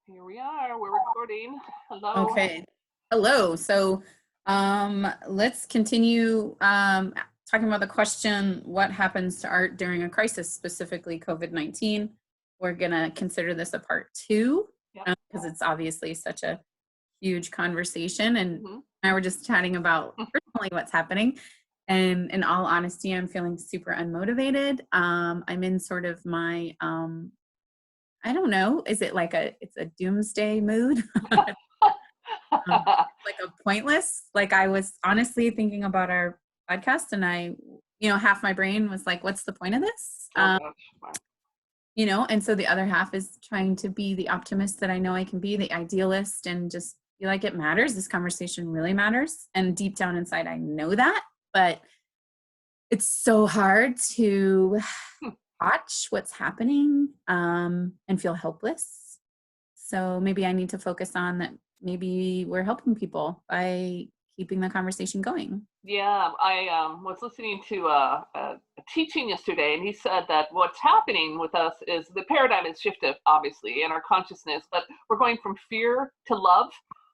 Here we are. We're recording. Hello. Okay. Hello. So let's continue talking about the question, what happens to art during a crisis, specifically COVID-19? We're going to consider this a part two Yep. because it's obviously such a huge conversation. And Mm-hmm. now we're just chatting about personally what's happening. And in all honesty, I'm feeling super unmotivated. I'm in sort of my, I don't know, is it like it's a doomsday mood? Like a pointless, like I was honestly thinking about our podcast and half my brain was like, what's the point of this? Oh gosh. Wow. And so the other half is trying to be the optimist that I know I can be, the idealist, and just feel like it matters. This conversation really matters. And deep down inside, I know that, but it's so hard to watch what's happening and feel helpless. So maybe I need to focus on that. Maybe we're helping people by keeping the conversation going. Yeah, I was listening to a teaching yesterday, and he said that what's happening with us is the paradigm has shifted, obviously, in our consciousness, but we're going from fear to love.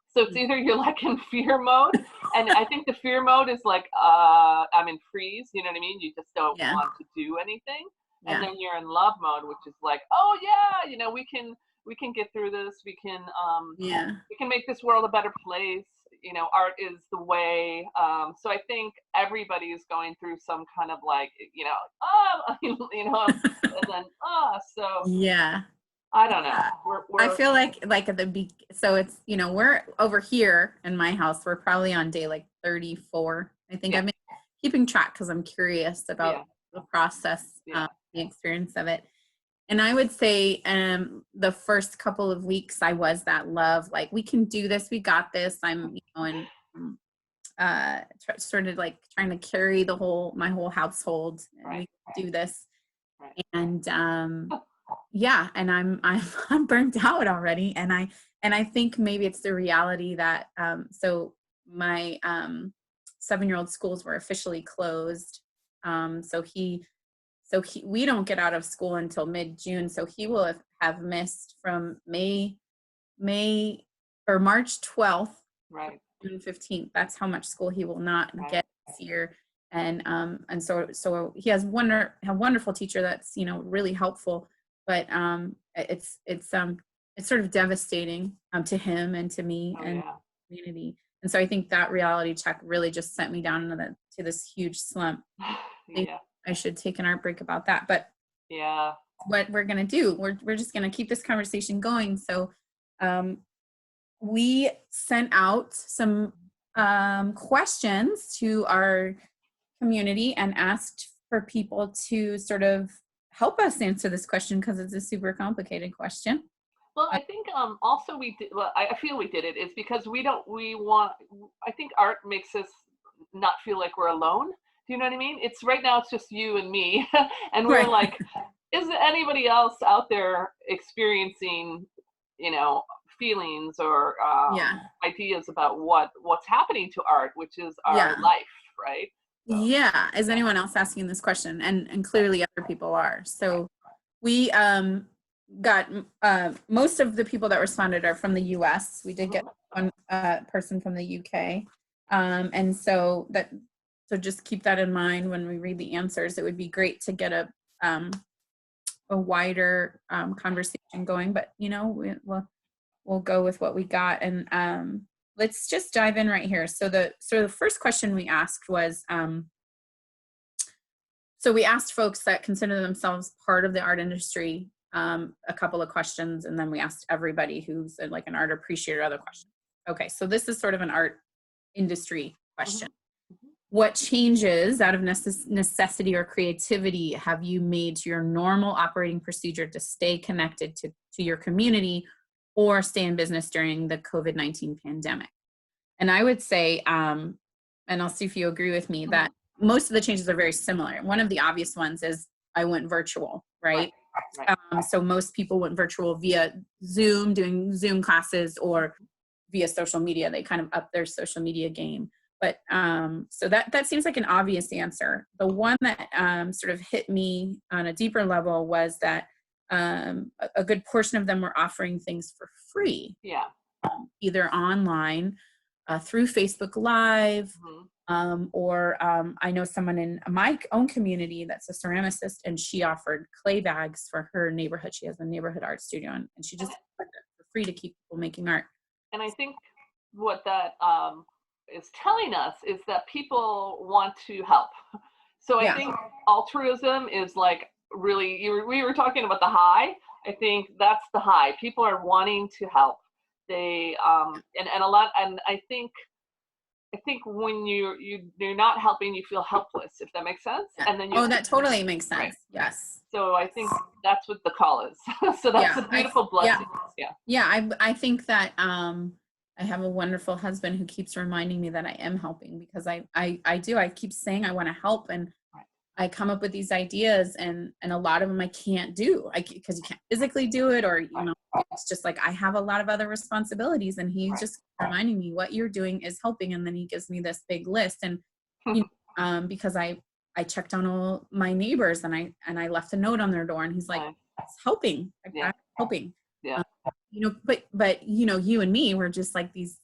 So it's either you're like in fear mode, and I think the fear mode is like, I'm in freeze, you know what I mean? You just don't Yeah. want to do anything. And Yeah. then you're in love mode, which is like, oh yeah, we can get through this. Yeah. We can make this world a better place. Art is the way. So I think everybody is going through some kind of like, and then, so Yeah. I don't know. Yeah. I We're, feel like so it's, we're over here in my house. We're probably on day like 34. I think yeah, I've been keeping track because I'm curious yeah, about the process, yeah, the experience of it. And I would say the first couple of weeks I was that love, like, we can do this, we got this. I'm, and started like trying to carry my whole household, and right, we can do this. right. And yeah, and I'm burnt out already. And I think maybe it's the reality that so my 7-year-old schools were officially closed. So we don't get out of school until mid-June. So he will have missed from May or March 12th Right, to June 15th. That's how much school he will not right. get this year. And so he has a wonderful teacher that's, really helpful, but it's sort of devastating to him and to me Oh and yeah. community. And so I think that reality check really just sent me down to this huge slump. Yeah, I should take an art break about that. But yeah. what we're going to do, we're just going to keep this conversation going. So we sent out some questions to our community and asked for people to sort of help us answer this question because it's a super complicated question. Well, I think also we did. Well, I feel we did it is because we don't. We want. I think art makes us not feel like we're alone. Do you know what I mean? It's right now. It's just you and me, and we're Right. like, is there anybody else out there experiencing, you know, feelings or Yeah. ideas about what's happening to art, which is our Yeah. life, right? So Yeah. Is yeah, anyone else asking this question? And right, clearly other people are. right. So we got most of the people that responded are from the US. We did get Mhm. one person from the UK. And so just keep that in mind when we read the answers. It would be great to get a wider conversation going, but we'll go with what we got. And let's just dive in right here. So the first question we asked was, so we asked folks that consider themselves part of the art industry a couple of questions, and then we asked everybody who's like an art appreciator other questions. Okay, so this is sort of an art industry question. Mhm. Mhm. What changes out of necessity or creativity have you made to your normal operating procedure to stay connected to your community or stay in business during the COVID-19 pandemic? And I would say, and I'll see if you agree with me, that Mhm. most of the changes are very similar. One of the obvious ones is I went virtual, Right, right? right. So most people went virtual via Zoom, doing Zoom classes, or via social media. They kind of up their social media game. But so that seems like an obvious answer. The one that sort of hit me on a deeper level was that a good portion of them were offering things for free. Yeah. Either online, through Facebook Live, or I know someone in my own community that's a ceramicist, and she offered clay bags for her neighborhood. She has a neighborhood art studio, and she just offered it for free to keep people making art. And I think what that is telling us is that people want to help. So I think altruism is like really, we were talking about the high. I think that's the high. People are wanting to help. They and a lot, and I think when you're not helping, you feel helpless, if that makes sense. Yeah. And then that totally makes sense. Right. Yes. So I think that's what the call is. So that's a beautiful blessing. I think that I have a wonderful husband who keeps reminding me that I am helping, because I do. I keep saying I want to help, and I come up with these ideas, and a lot of them I can't do, because you can't physically do it, or it's just like I have a lot of other responsibilities, and he's just reminding me what you're doing is helping, and then he gives me this big list, and because I checked on all my neighbors, and I left a note on their door, and he's like, it's helping. I'm helping. Yeah. But you and me, we're just like these,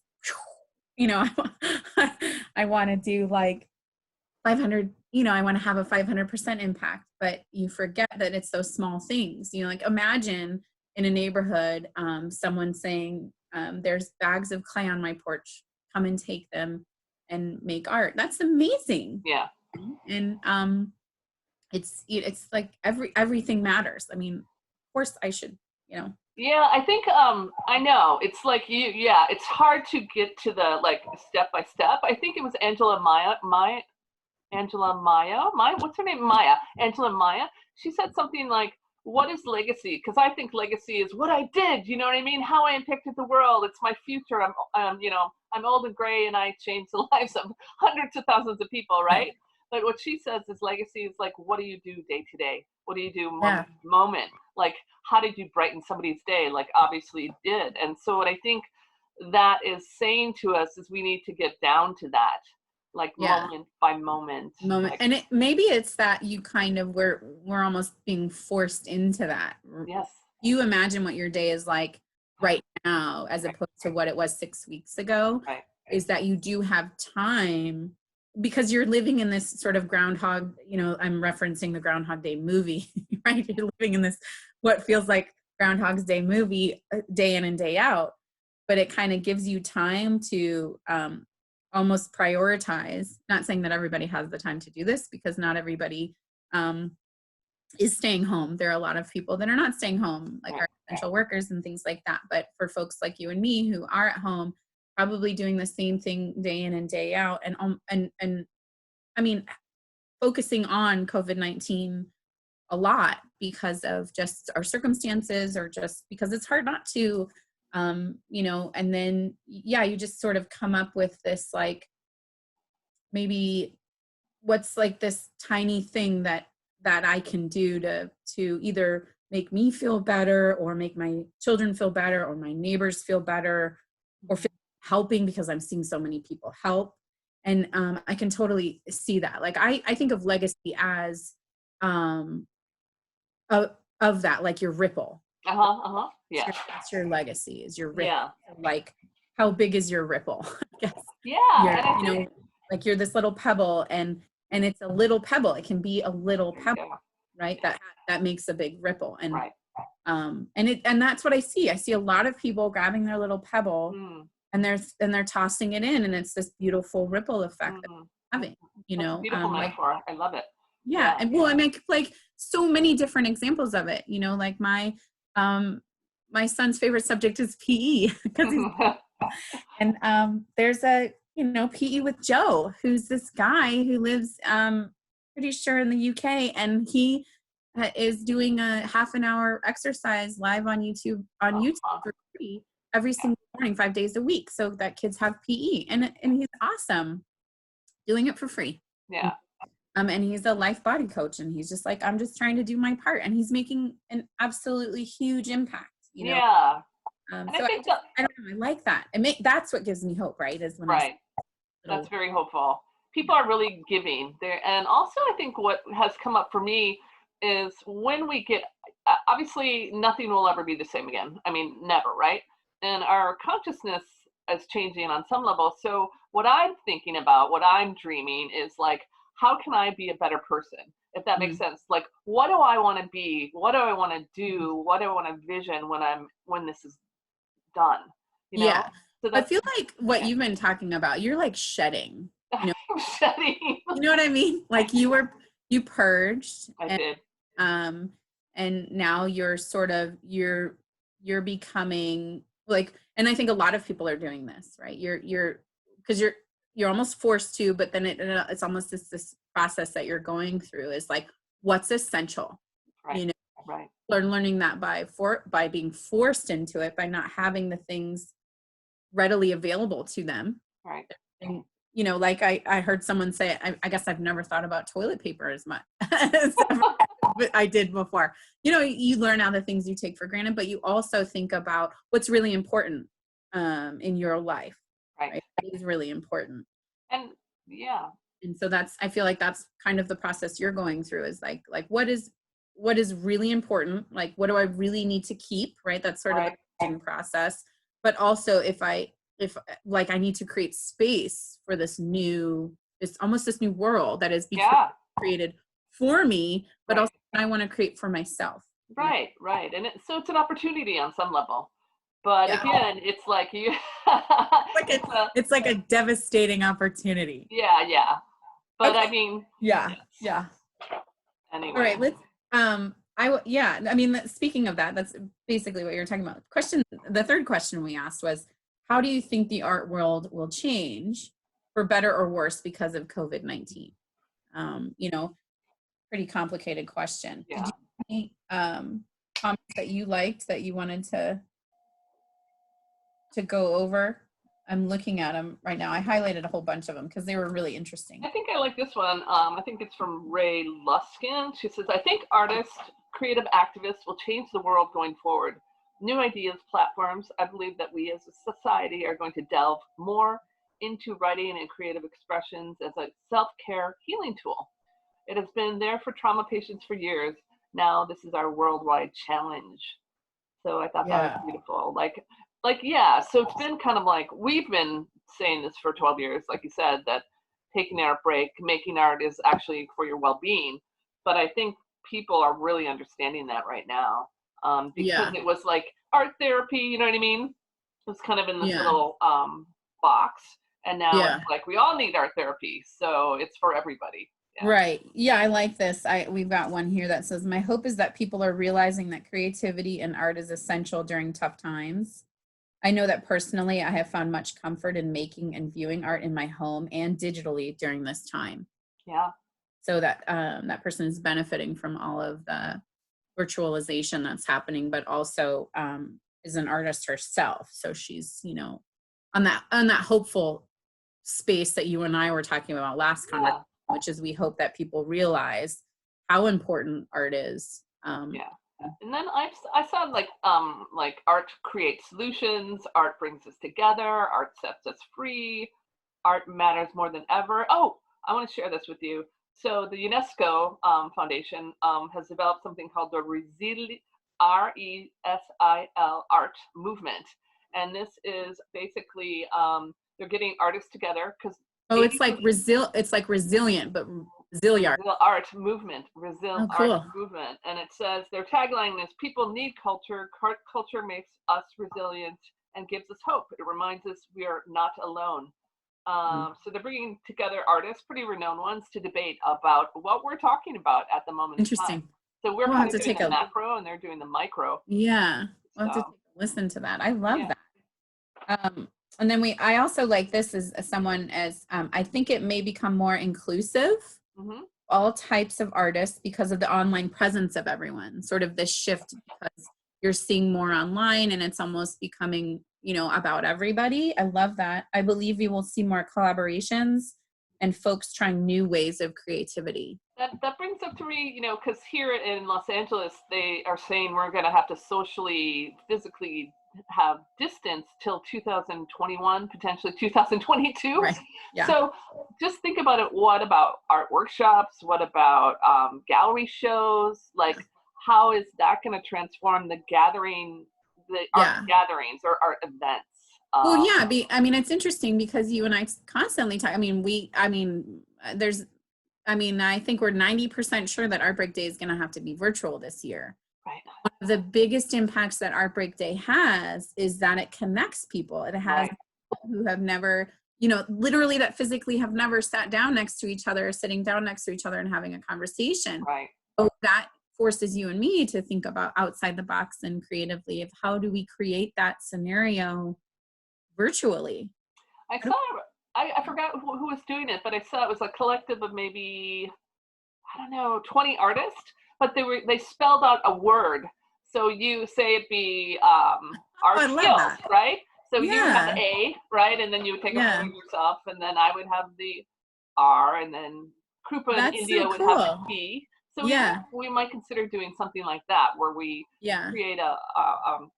I want to do like 500, I want to have a 500% impact, but you forget that it's those small things, like imagine in a neighborhood, someone saying, there's bags of clay on my porch, come and take them and make art. That's amazing. Yeah. And it's like everything matters. I mean, of course I should, Yeah, I think I know. It's like it's hard to get to the like step by step. I think it was Angela Maya, what's her name? Angela Maya. She said something like, what is legacy? Because I think legacy is what I did, you know what I mean? How I impacted the world. It's my future. I'm old and gray, and I changed the lives of hundreds of thousands of people, right? But what she says is legacy is like, what do you do day to day? What do you do moment? Like, how did you brighten somebody's day? Like, obviously you did. And so what I think that is saying to us is we need to get down to that, like moment by moment. Like, and maybe it's that you kind of, we're almost being forced into that. Yes. You imagine what your day is like right now, as opposed to what it was 6 weeks ago, is that you do have time, because you're living in this sort of groundhog, I'm referencing the Groundhog Day movie, right? You're living in this, what feels like Groundhog's Day movie, day in and day out, but it kind of gives you time to almost prioritize, not saying that everybody has the time to do this, because not everybody is staying home. There are a lot of people that are not staying home, like our essential workers and things like that. But for folks like you and me who are at home, probably doing the same thing day in and day out, and I mean, focusing on COVID-19 a lot because of just our circumstances, or just because it's hard not to, and then, you just sort of come up with this, like, maybe what's like this tiny thing that I can do to either make me feel better, or make my children feel better, or my neighbors feel better, or feel helping, because I'm seeing so many people help. And I can totally see that. Like, I think of legacy as of that, like your ripple. Yeah. That's your legacy, is your ripple. Yeah. Like, how big is your ripple? I guess. Yeah. Like you're this little pebble, and it's a little pebble. It can be a little pebble, right? That makes a big ripple. And and that's what I see. I see a lot of people grabbing their little pebble, and they're tossing it in, and it's this beautiful ripple effect that we're having. Beautiful metaphor. I love it. Yeah. And well, I mean, like so many different examples of it. Like my son's favorite subject is PE, because and there's a PE with Joe, who's this guy who lives pretty sure in the UK, and he is doing a half an hour exercise live on YouTube for free every single morning, 5 days a week, so that kids have PE, and he's awesome doing it for free. Yeah. And he's a life body coach, and he's just like, I'm just trying to do my part, and he's making an absolutely huge impact. Yeah. So I don't know. I like that. That's what gives me hope, right? Is when that's very hopeful. People are really giving there, and also I think what has come up for me is when we get obviously nothing will ever be the same again. I mean, never, right? And our consciousness is changing on some level. So what I'm thinking about, what I'm dreaming is like, how can I be a better person? If that makes sense. Like, what do I want to be? What do I want to do? What do I want to vision when this is done? You know? Yeah. So I that's feel like what you've been talking about, you're like shedding, you know, shedding. you know what I mean? Like you purged I did. and now you're sort of, you're becoming like, and I think a lot of people are doing this, right? Because you're almost forced to, but then it's almost this process that you're going through is like, what's essential, Right. you know? Right. We're learning that by being forced into it, by not having the things readily available to them. Right. And, you know, like I heard someone say, I guess I've never thought about toilet paper as much as I did before. You know, you learn all the things you take for granted, but you also think about what's really important in your life. Right. That is really important. And yeah. And so I feel like that's kind of the process you're going through is like what is really important? Like, what do I really need to keep? Right. That's sort of the thinking process. But also if like I need to create space for this new world that is being created for me, but also I want to create for myself. Right. Right. And so it's an opportunity on some level. But again, it's like you. It's like a devastating opportunity. Yeah, yeah. But I mean. Yeah, yeah. Anyway. All right, let's. I mean, speaking of that, that's basically what you're talking about. The third question we asked was, how do you think the art world will change for better or worse because of COVID-19? You know, pretty complicated question. Yeah. Did you have any comments that you liked that you wanted to go over? I'm looking at them right now. I highlighted a whole bunch of them because they were really interesting. I think I like this one. I think it's from Ray Luskin. She says, I think artists, creative activists will change the world going forward. New ideas, platforms. I believe that we as a society are going to delve more into writing and creative expressions as a self-care healing tool. It has been there for trauma patients for years. Now this is our worldwide challenge. So I thought that was beautiful. Yeah, so it's been kind of like, we've been saying this for 12 years, like you said, that taking an art break, making art is actually for your well-being. But I think people are really understanding that right now because it was like art therapy, you know what I mean? It was kind of in this little box. And now it's like, we all need art therapy. So it's for everybody. Yeah. Right. Yeah, I like this. We've got one here that says, my hope is that people are realizing that creativity and art is essential during tough times. I know that personally, I have found much comfort in making and viewing art in my home and digitally during this time. Yeah. So that that person is benefiting from all of the virtualization that's happening, but also is an artist herself. So she's, you know, on that hopeful space that you and I were talking about last conversation, which is we hope that people realize how important art is. And then I saw like art creates solutions, art brings us together, art sets us free, art matters more than ever. Oh, I want to share this with you. So the UNESCO Foundation has developed something called the RESIL art movement. And this is basically they're getting artists together because it's like resilient, but Zilliard. Art movement, art movement. And it says their tagline is, people need culture. Culture makes us resilient and gives us hope. It reminds us we are not alone. So they're bringing together artists, pretty renowned ones, to debate about what we're talking about at the moment. Interesting. So we're kind of doing the macro and they're doing the micro. Yeah. We'll have to listen to that. I love that. And then I also like this as someone as, I think it may become more inclusive, all types of artists because of the online presence of everyone, sort of this shift because you're seeing more online and it's almost becoming, you know, about everybody. I love that. I believe we will see more collaborations and folks trying new ways of creativity. That brings up to me, you know, because here in Los Angeles, they are saying we're going to have to socially, physically have distance till 2021, potentially 2022. Right. Yeah. So just think about it. What about art workshops? What about gallery shows? Like, how is that going to transform the art Yeah. gatherings or art events? Well, yeah, I mean, it's interesting because you and I constantly talk. I mean, I think we're 90% sure that Art Break Day is going to have to be virtual this year. Right. One of the biggest impacts that Art Break Day has is that it connects people. It has people who have never, literally that physically have never sat down next to each other, sitting down next to each other and having a conversation. Right. So that forces you and me to think about outside the box and creatively of how do we create that scenario virtually. I forgot who was doing it, but I saw it was a collective of maybe, I don't know, 20 artists, but they spelled out a word. So you say it be art I love skills, that. right? So you would have Yeah. the A, right? And then you would take a Yeah. photo of yourself, and then I would have the R, and then Krupa in That's India so would have the cool. T. So Yeah. we might consider doing something like that, where we Yeah. create a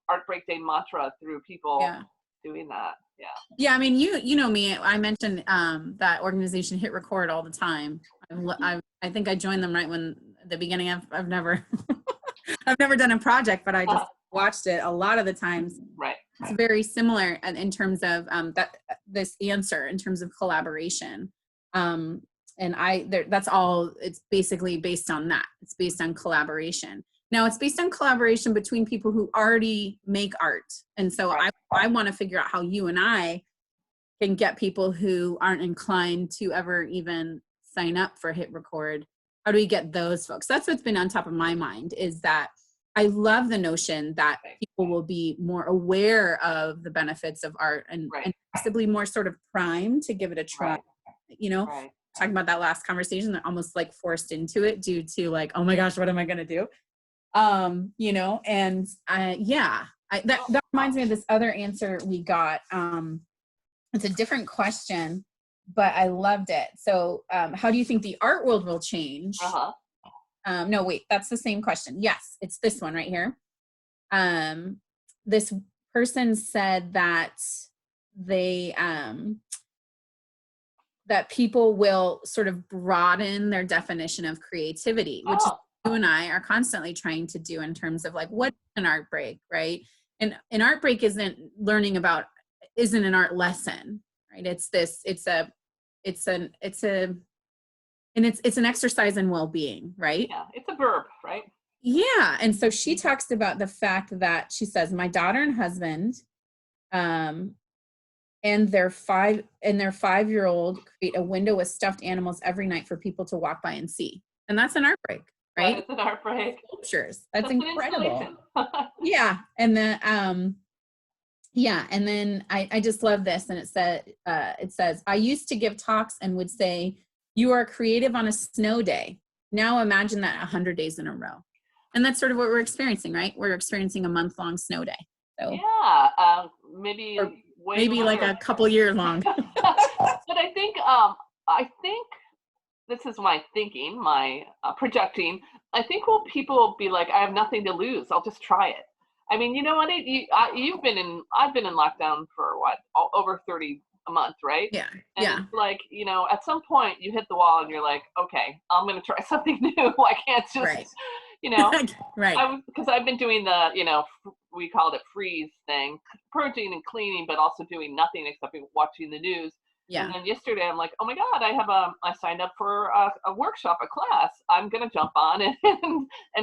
Art Break Day mantra through people Yeah. doing that. Yeah. Yeah, I mean, you know me. I mentioned that organization Hit Record all the time. I think I joined them right when the beginning. I've never I've never done a project, but I just watched it a lot of the times. Right. It's very similar in terms of this answer in terms of collaboration. And that's all. It's basically based on that. It's based on collaboration. Now it's based on collaboration between people who already make art. And so I want to figure out how you and I can get people who aren't inclined to ever even sign up for Hit Record. How do we get those folks? That's what's been on top of my mind, is that I love the notion that people will be more aware of the benefits of art and possibly more sort of primed to give it a try. Talking about that last conversation, that almost like forced into it due to like, oh my gosh, what am I going to do? That reminds me of this other answer we got. It's a different question, but I loved it. So, how do you think the art world will change? No, wait, that's the same question. Yes, it's this one right here. This person said that that people will sort of broaden their definition of creativity, which is you and I are constantly trying to do in terms of like, what is an art break, right? And an art break isn't an art lesson, right? It's an exercise in well-being, right? Yeah, it's a verb, right? Yeah. And so she talks about the fact that she says, my daughter and husband, and their 5-year-old create a window with stuffed animals every night for people to walk by and see. And that's an art break, right? It's an art break. Sculptures. That's incredible. Yeah. And then, and then I just love this. And it says, I used to give talks and would say, you are creative on a snow day. Now imagine that 100 days in a row. And that's sort of what we're experiencing, right? We're experiencing a month-long snow day. So yeah, maybe like a couple years long. But I think this is my thinking, my projecting. I think people will be like, I have nothing to lose. I'll just try it. I mean, you know what? I've been in lockdown for over 30 a month, right? Yeah. And it's like, at some point you hit the wall and you're like, okay, I'm going to try something new. I can't just, right. Because I've been doing the, we called it freeze thing, purging and cleaning, but also doing nothing except watching the news. Yeah. And then yesterday I'm like, oh my God, I signed up for a workshop, a class. I'm going to jump on and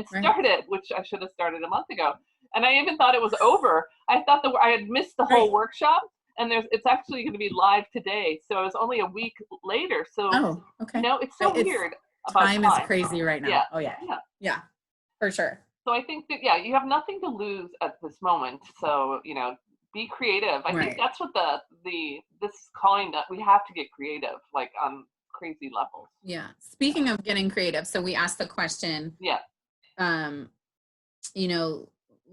start it, which I should have started a month ago. And I even thought it was over. I thought that I had missed the whole workshop, and it's actually going to be live today. So it was only a week later. So, it's so weird. Time is crazy right now. Yeah. Oh yeah. Yeah, for sure. So I think that, you have nothing to lose at this moment. So, be creative. I think that's what this calling, that we have to get creative, like on crazy levels. Yeah. Speaking of getting creative, so we asked the question,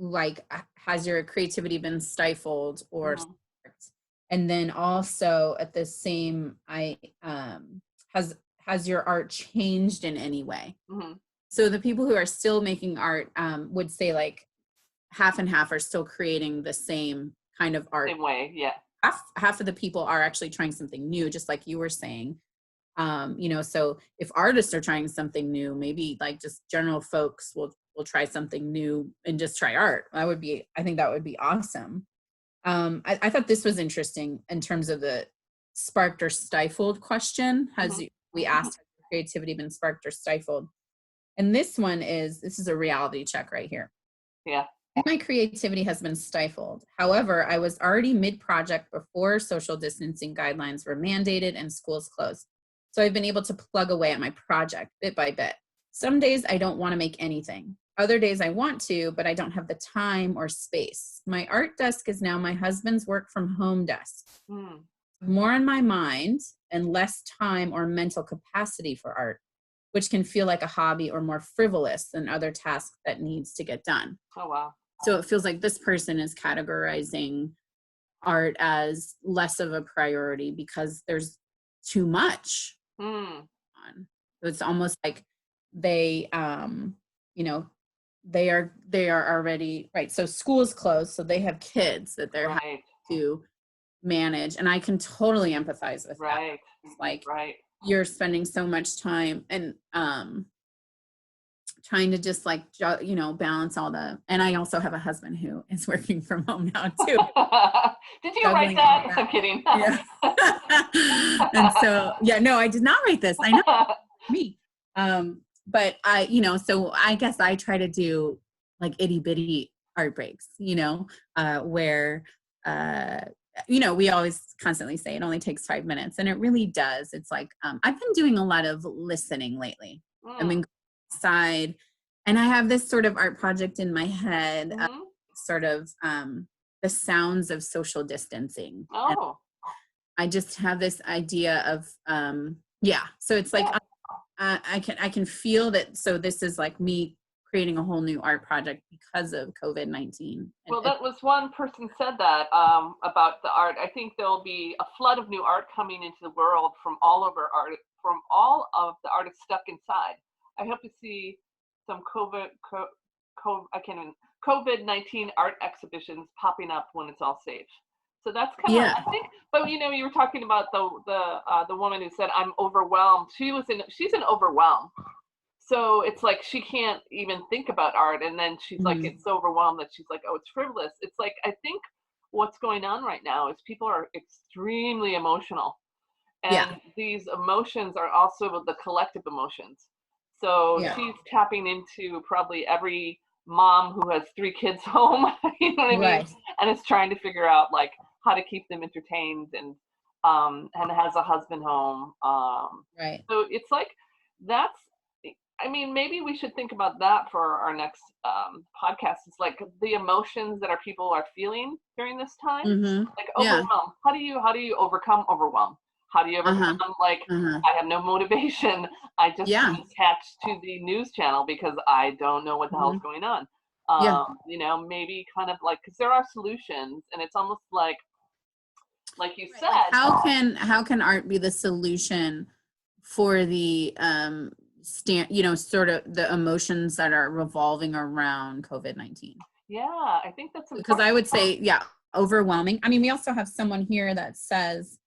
like, has your creativity been stifled or sparked? And then also at the same, has your art changed in any way? Mm-hmm. So the people who are still making art would say like half and half are still creating the same kind of art. Same way, yeah. Half of the people are actually trying something new, just like you were saying. So if artists are trying something new, maybe like just general folks will will try something new and just try art. I think that would be awesome. I thought this was interesting in terms of the sparked or stifled question. We asked, has your creativity been sparked or stifled? And this is a reality check right here. Yeah. My creativity has been stifled. However, I was already mid-project before social distancing guidelines were mandated and schools closed. So I've been able to plug away at my project bit by bit. Some days I don't want to make anything. Other days I want to, but I don't have the time or space. My art desk is now my husband's work from home desk. More on my mind and less time or mental capacity for art, which can feel like a hobby or more frivolous than other tasks that needs to get done. Oh, wow. So it feels like this person is categorizing art as less of a priority because there's too much on. So it's almost like they, they are already, right. So school's closed, so they have kids that they're having to manage. And I can totally empathize with that. It's like you're spending so much time and trying to just like, balance all and I also have a husband who is working from home now too. Did you write that? I'm kidding. Yeah. And so, no, I did not write this. I know me. But so I guess I try to do like itty bitty art breaks, where, we always constantly say it only takes 5 minutes, and it really does. It's like, I've been doing a lot of listening lately. I've been going outside, and I have this sort of art project in my head, sort of the sounds of social distancing. Oh. And I just have this idea of, so it's like, I can feel that. So this is like me creating a whole new art project because of COVID-19. Well, that was one person said that about the art. I think there'll be a flood of new art coming into the world from all of the artists stuck inside. I hope to see some COVID-19 art exhibitions popping up when it's all safe. So that's kind of, I think, but you were talking about the woman who said, I'm overwhelmed. She's in overwhelm. So it's like, she can't even think about art. And then she's like, it's so overwhelmed that she's like, oh, it's frivolous. It's like, I think what's going on right now is people are extremely emotional. And these emotions are also the collective emotions. So she's tapping into probably every mom who has 3 kids home, you know what I mean? And is trying to figure out like how to keep them entertained and has a husband home. So it's like, maybe we should think about that for our next podcast. It's like the emotions that our people are feeling during this time, like overwhelm. How do you overcome overwhelm? How do you overcome I have no motivation. I just am attached to the news channel because I don't know what the hell's going on. Maybe kind of like, because there are solutions, and it's almost like you said. How can art be the solution for the sort of the emotions that are revolving around COVID-19? Yeah, I think that's important. Because I would say, overwhelming. I mean, we also have someone here that says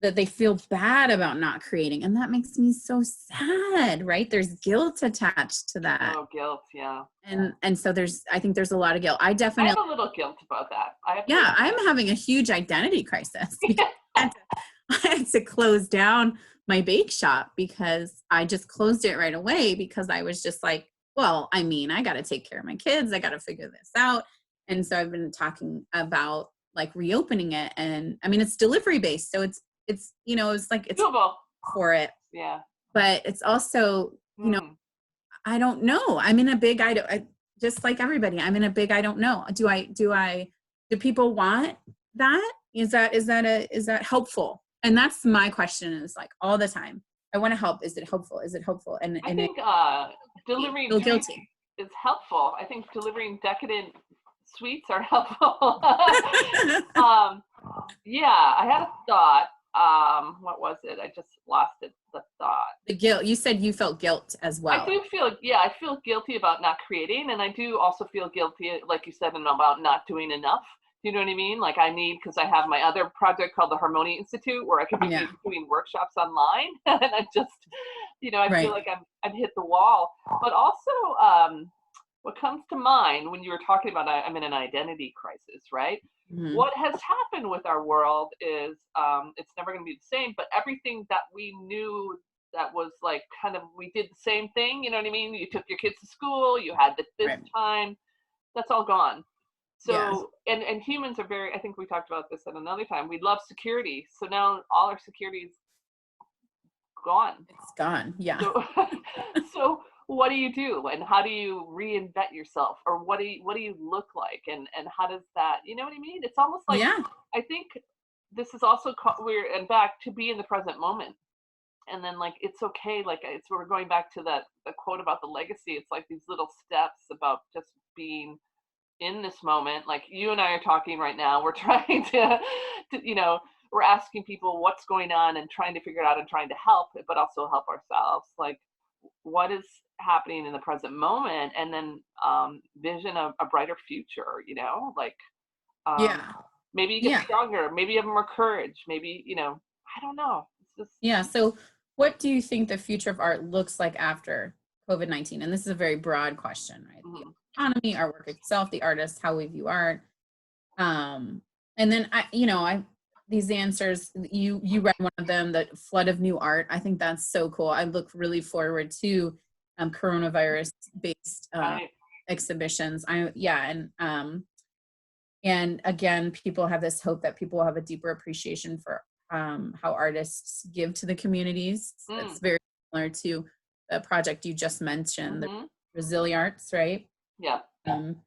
that they feel bad about not creating, and that makes me so sad, right? There's guilt attached to that. Oh, guilt, yeah. And so I think there's a lot of guilt. I have a little guilt about that. I'm having a huge identity crisis. I had to close down my bake shop because I just closed it right away because I was just like, well, I got to take care of my kids. I got to figure this out. And so I've been talking about like reopening it, and it's delivery based. So it's like it's doable for it. Yeah. But it's also, I don't know. I'm in a big, just like everybody, I'm in a big, I don't know. Do people want that? Is that helpful? And that's my question, is like all the time. I want to help. Is it helpful? Is it helpful? And I think delivering guilty is helpful. I think delivering decadent sweets are helpful. I had a thought. What was it? I just lost it. The thought. The guilt. You said you felt guilt as well. I feel guilty about not creating, and I do also feel guilty, like you said, about not doing enough. Do you know what I mean? Like because I have my other project called the Harmonia Institute, where I could be doing workshops online, and I just, I feel like I've hit the wall. But also, what comes to mind when you were talking about I'm in an identity crisis, right? Mhm. What has happened with our world is it's never going to be the same, but everything that we knew that was like kind of we did the same thing, you know what I mean? You took your kids to school, you had this Right. time, that's all gone. Yes. So and humans are very, I think we talked about this at another time. We love security. So now all our security is gone. It's gone. Yeah. So so what do you do and how do you reinvent yourself or what do you look like and how does that, you know what I mean? It's almost like Yeah. I think this is also we're and back to be in the present moment. And then like it's okay, like it's we're going back to that the quote about the legacy. It's like these little steps about just being in this moment. Like you and I are talking right now, we're trying to we're asking people what's going on and trying to figure it out and trying to help, but also help ourselves. Like what is happening in the present moment, and then vision a brighter future. Like um, Yeah. maybe you get Yeah. stronger, maybe you have more courage, maybe I don't know. It's just Yeah. So, what do you think the future of art looks like after COVID-19? And this is a very broad question, right? The mhm. economy, our work itself, the artist, how we view art. Um, and then I these answers, you read one of them, the flood of new art. I think that's so cool. I look really forward to coronavirus based Right. exhibitions. And again, people have this hope that people will have a deeper appreciation for how artists give to the communities. Mm. That's very similar to the project you just mentioned, the Hmm. Resiliarts, right? Yeah. Um,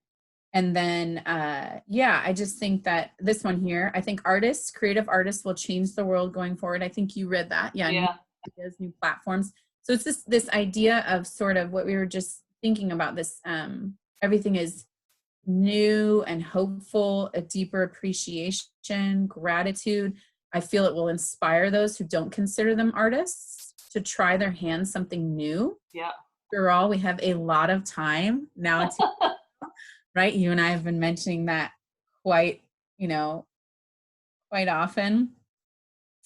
and then, yeah, I just think that this one here, I think creative artists will change the world going forward. I think you read that. Yeah, new Yeah. ideas, new platforms. So it's this idea of sort of what we were just thinking about this, everything is new and hopeful, a deeper appreciation, gratitude. I feel it will inspire those who don't consider them artists to try their hands something new. Yeah. After all, we have a lot of time now to, right? You and I have been mentioning that quite, you know, quite often.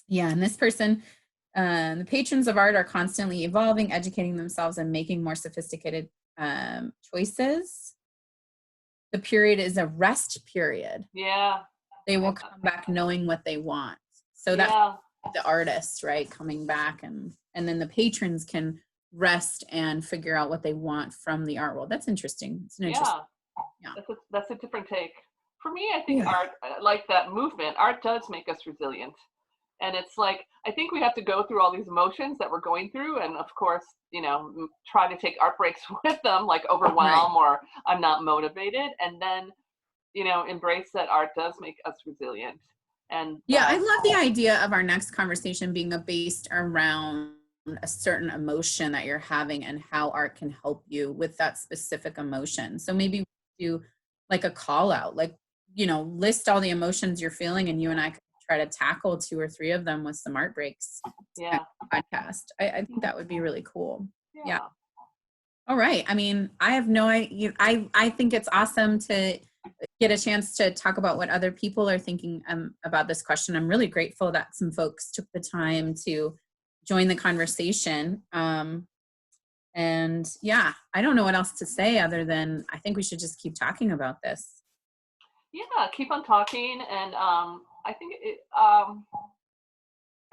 Yeah, and this person, the patrons of art are constantly evolving, educating themselves, and making more sophisticated choices. The period is a rest period. Yeah. They will I- come back knowing what they want. So that's Yeah. the artists, right, coming back, and then the patrons can rest and figure out what they want from the art world. That's interesting. It's an interesting, Yeah. yeah. That's a different take. For me, I think Yeah. art, like that movement, art does make us resilient. And it's like, I think we have to go through all these emotions that we're going through. And of course, try to take art breaks with them, like Right. overwhelm or I'm not motivated. And then, embrace that art does make us resilient. And Yeah, I that, love the idea of our next conversation being based around a certain emotion that you're having and how art can help you with that specific emotion. So maybe we do like a call out, like, list all the emotions you're feeling, and you and I could try to tackle two or three of them with some art breaks yeah, podcast. I think that would be really cool. Yeah. yeah. All right. I mean, I have no idea. I think it's awesome to get a chance to talk about what other people are thinking about this question. I'm really grateful that some folks took the time to join the conversation. And yeah, I don't know what else to say other than I think we should just keep talking about this. Yeah, keep on talking. And I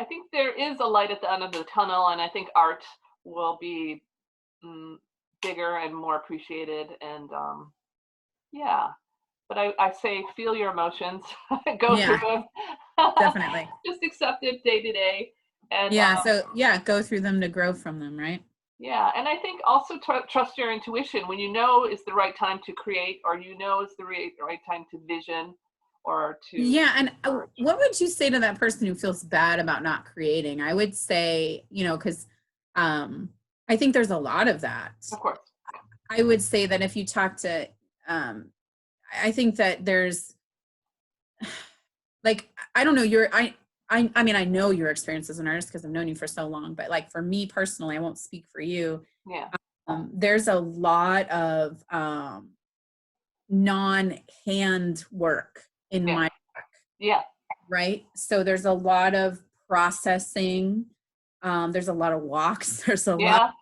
think there is a light at the end of the tunnel. And I think art will be mm, bigger and more appreciated. And yeah, but I say feel your emotions, go through Yeah, them, definitely. just accept it day to day. And Yeah. So yeah, go through them to grow from them, right? yeah, and I think also trust your intuition when you know it's the right time to create, or it's the right time to vision, or to Yeah, and encourage. what would you say to that person who feels bad about not creating? I would say, because I think there's a lot of that. Of course. I would say that if you talk to, um, I think that there's like, I don't know, I mean, I know your experience as an artist because I've known you for so long, but like for me personally, I won't speak for you. Yeah. There's a lot of non-hand work in Yeah. my, Yeah. right? So there's a lot of processing. There's a lot of walks. There's a lot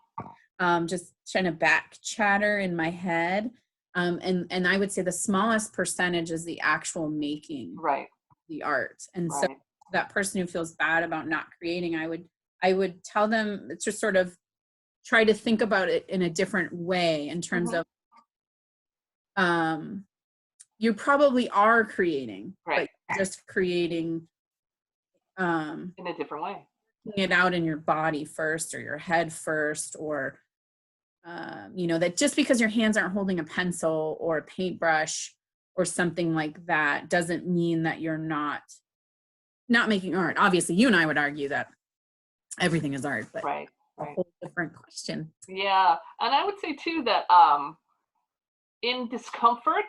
Yeah. just trying to back chatter in my head. And I would say the smallest percentage is the actual making Right. the art. And so Right. that person who feels bad about not creating, I would tell them to sort of try to think about it in a different way in terms of, you probably are creating, Right. but just creating, In a different way. it out in your body first, or your head first, or you know, that just because your hands aren't holding a pencil or a paintbrush or something like that doesn't mean that you're not making art. Obviously, you and I would argue that everything is art, but Right. a Right. whole different question. Yeah. And I would say too that in discomfort,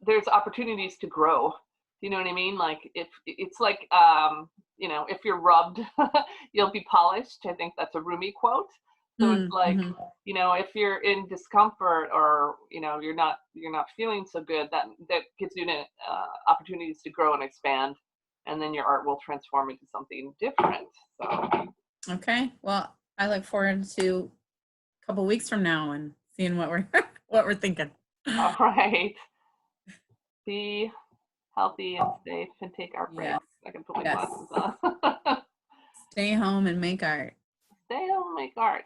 there's opportunities to grow. You know what I mean? Like if it's like you know, if you're rubbed, you'll be polished. I think that's a Rumi quote. So it's like, Mm-hmm. you know, if you're in discomfort, or you know, you're not feeling so good, that gives you opportunities to grow and expand, and then your art will transform into something different. So Okay. Well, I look forward to a couple weeks from now and seeing what we're what we're thinking. all right, be healthy and safe, and take our Yes. breaks. I can put my Yes. glasses on. Stay home and make art. Stay home, make art.